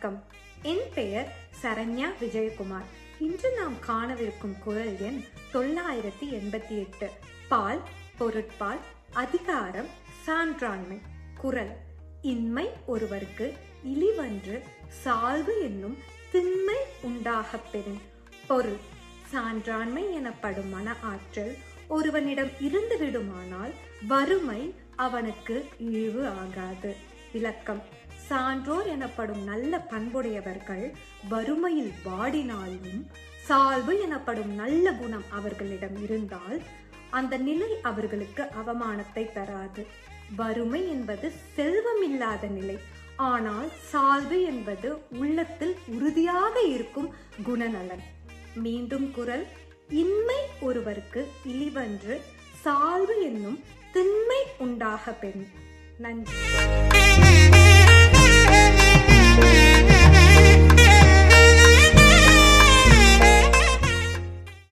வணக்கம். என் பெயர் சரண்யா விஜயகுமார். இன்று நாம் காணவிருக்கும் குறள் எண் 988. பால், பொருட்பால், அதிகாரம் சான்றாண்மை. குறள்: இன்மை ஒருவர்க்கு இழிவன்று சால்பு என்னும் திண்மை உண்டாகப் பெறின். பொருள்: சான்றாண்மை எனப்படும் மன ஆற்றல் ஒருவனிடம் இருந்து விடுமானால் வறுமை அவனுக்கு இழிவு ஆகாது. விளக்கம்: சான்றோர் எனப்படும் நல்ல பண்புடையவர்கள் வறுமையில் வாடினாலும் சால்பு எனப்படும் நல்ல குணம் அவர்களிடம் இருந்தால் அந்த நிலை அவர்களுக்கு அவமானத்தை தராது. வறுமை என்பது செல்வம் இல்லாத நிலை. ஆனால் சால்பு என்பது உள்ளத்தில் உறுதியாக இருக்கும் குணநலன். மீண்டும் குறள்: இன்மை ஒருவருக்கு இழிவன்று சால்பு என்னும் திண்மை உண்டாக பெறும். நன்றி.